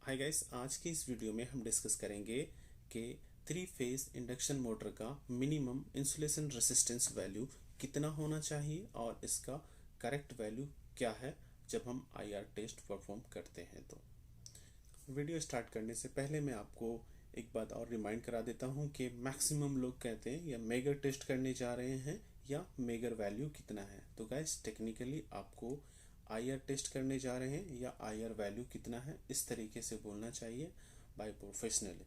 Hi guys, आज की इस वीडियो में हम डिस्कस करेंगे कि 3 फेज इंडक्शन मोटर का मिनिमम इंसुलेशन रेसिस्टेंस वैल्यू कितना होना चाहिए और इसका करेक्ट वैल्यू क्या है जब हम आईआर टेस्ट परफॉर्म करते हैं। तो वीडियो स्टार्ट करने से पहले मैं आपको एक बात और रिमाइंड करा देता हूं कि मैक्सिमम लोग कहते हैं या मेगर टेस्ट करने जा रहे हैं या मेगर वैल्यू कितना है। तो गाइस, टेक्निकली आपको आईआर टेस्ट करने जा रहे हैं या आईआर वैल्यू कितना है इस तरीके से बोलना चाहिए बाय प्रोफेशनली,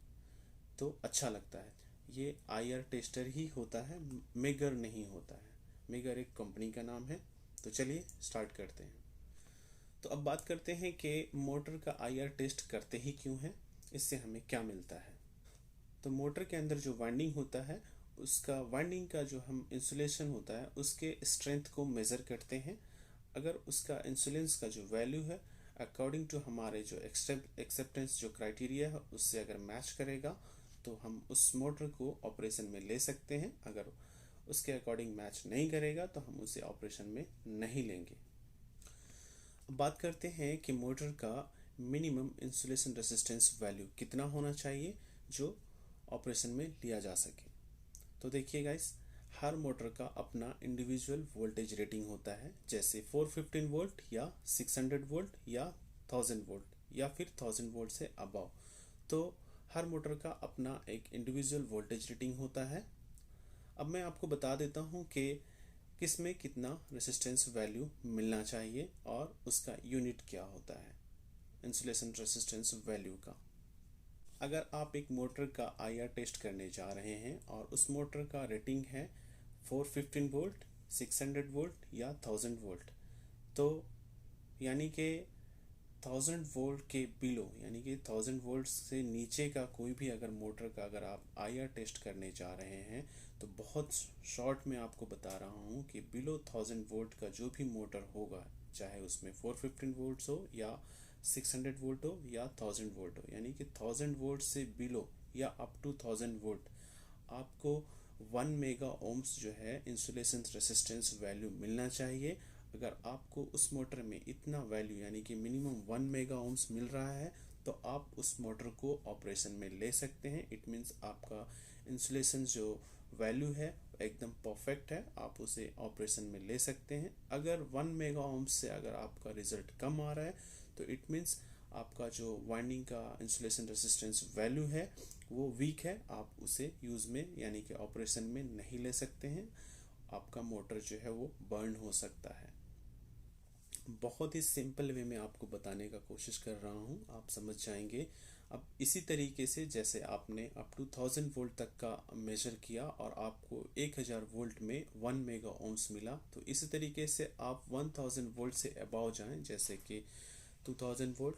तो अच्छा लगता है। ये आईआर टेस्टर ही होता है, मेगर नहीं होता है। मेगर एक कंपनी का नाम है। तो चलिए स्टार्ट करते हैं। तो अब बात करते हैं कि मोटर का आईआर टेस्ट करते ही क्यों है, इससे हमें क्या मिलता है। तो मोटर के अंदर जो वाइंडिंग होता है, उसका वाइंडिंग का जो हम इंसुलेशन होता है उसके स्ट्रेंथ को मेज़र करते हैं। अगर उसका इंसुलेंस का जो वैल्यू है अकॉर्डिंग टू हमारे जो एक्सेप्टेंस जो क्राइटेरिया है उससे अगर मैच करेगा तो हम उस मोटर को ऑपरेशन में ले सकते हैं। अगर उसके अकॉर्डिंग मैच नहीं करेगा तो हम उसे ऑपरेशन में नहीं लेंगे। अब बात करते हैं कि मोटर का मिनिमम इंसुलेशन रेसिस्टेंस वैल्यू कितना होना चाहिए जो ऑपरेशन में लिया जा सके। तो देखिए गाइस, हर मोटर का अपना इंडिविजुअल वोल्टेज रेटिंग होता है, जैसे 415 वोल्ट या 600 वोल्ट या 1000 वोल्ट या फिर 1000 वोल्ट से अबव। तो हर मोटर का अपना एक इंडिविजुअल वोल्टेज रेटिंग होता है। अब मैं आपको बता देता हूँ कि किस में कितना रेसिस्टेंस वैल्यू मिलना चाहिए और उसका यूनिट क्या होता है इंसुलेशन रेसिस्टेंस वैल्यू का। अगर आप एक मोटर का आईआर टेस्ट करने जा रहे हैं और उस मोटर का रेटिंग है 415 वोल्ट, 600 वोल्ट या 1000 वोल्ट, तो यानी कि 1000 वोल्ट के बिलो यानी कि 1000 वोल्ट से नीचे का कोई भी अगर मोटर का अगर आप आईआर टेस्ट करने जा रहे हैं तो बहुत शॉर्ट में आपको बता रहा हूँ कि बिलो 1000 वोल्ट का जो भी मोटर होगा, चाहे उसमें 415 वोल्ट्स हो या 600 वोल्ट हो या 1000 वोल्ट हो, यानी कि 1000 वोल्ट से बिलो या अप टू 1000 वोल्ट आपको 1 मेगा ओम्स जो है इंसुलेशन रेसिस्टेंस वैल्यू मिलना चाहिए। अगर आपको उस मोटर में इतना वैल्यू यानी कि मिनिमम 1 मेगा ओम्स मिल रहा है तो आप उस मोटर को ऑपरेशन में ले सकते हैं। इट मीन्स आपका इंसुलेशन जो वैल्यू है एकदम परफेक्ट है, आप उसे ऑपरेशन में ले सकते हैं। अगर 1 मेगा ओम्स से अगर आपका रिजल्ट कम आ रहा है तो इट मीन्स आपका जो वाइंडिंग का इंसुलेशन रेसिस्टेंस वैल्यू है वो वीक है, आप उसे यूज़ में यानी कि ऑपरेशन में नहीं ले सकते हैं। आपका मोटर जो है वो बर्न हो सकता है। बहुत ही सिंपल वे में आपको बताने का कोशिश कर रहा हूँ, आप समझ जाएंगे। अब इसी तरीके से जैसे आपने अप टू 1000 वोल्ट तक का मेजर किया और आपको 1000 वोल्ट में 1 मेगा ओम्स मिला, तो इसी तरीके से आप 1000 वोल्ट से अबाव जाएं, जैसे कि 2000 वोल्ट,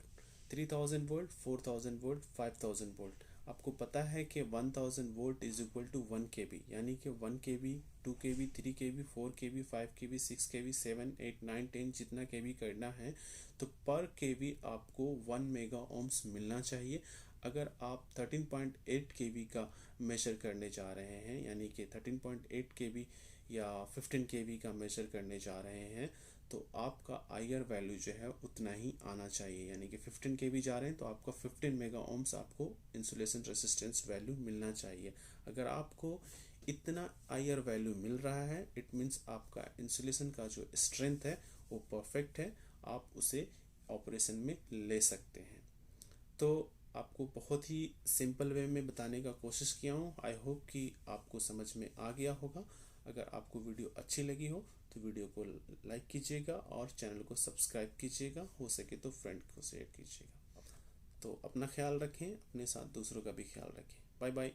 3000 वोल्ट, 4000 वोल्ट, 5000 वोल्ट। आपको पता है कि 1000 वोल्ट इज इक्वल टू 1 केवी, यानी कि 1 केवी, 2 केवी, 3 केवी, 4 केवी, 5 केवी, 6 केवी, 7, 8, 9, 10 जितना केवी करना है तो पर केवी आपको 1 मेगा ओम्स मिलना चाहिए। अगर आप 13.8 केवी का मेजर करने जा रहे हैं यानी कि 13.8 केवी या 15 केवी का मेजर करने जा रहे हैं तो आपका आईआर वैल्यू जो है उतना ही आना चाहिए, यानी कि 15 केवी जा रहे हैं तो आपका 15 मेगा ओम्स आपको इंसुलेशन रेसिस्टेंस वैल्यू मिलना चाहिए। अगर आपको इतना आईआर वैल्यू मिल रहा है इट मीन्स आपका इंसुलेशन का जो स्ट्रेंथ है वो परफेक्ट है, आप उसे ऑपरेशन में ले सकते हैं। तो आपको बहुत ही सिंपल वे में बताने का कोशिश किया हूँ। आई होप कि आपको समझ में आ गया होगा। अगर आपको वीडियो अच्छी लगी हो तो वीडियो को लाइक कीजिएगा और चैनल को सब्सक्राइब कीजिएगा, हो सके तो फ्रेंड को शेयर कीजिएगा। तो अपना ख्याल रखें, अपने साथ दूसरों का भी ख्याल रखें। Bye bye.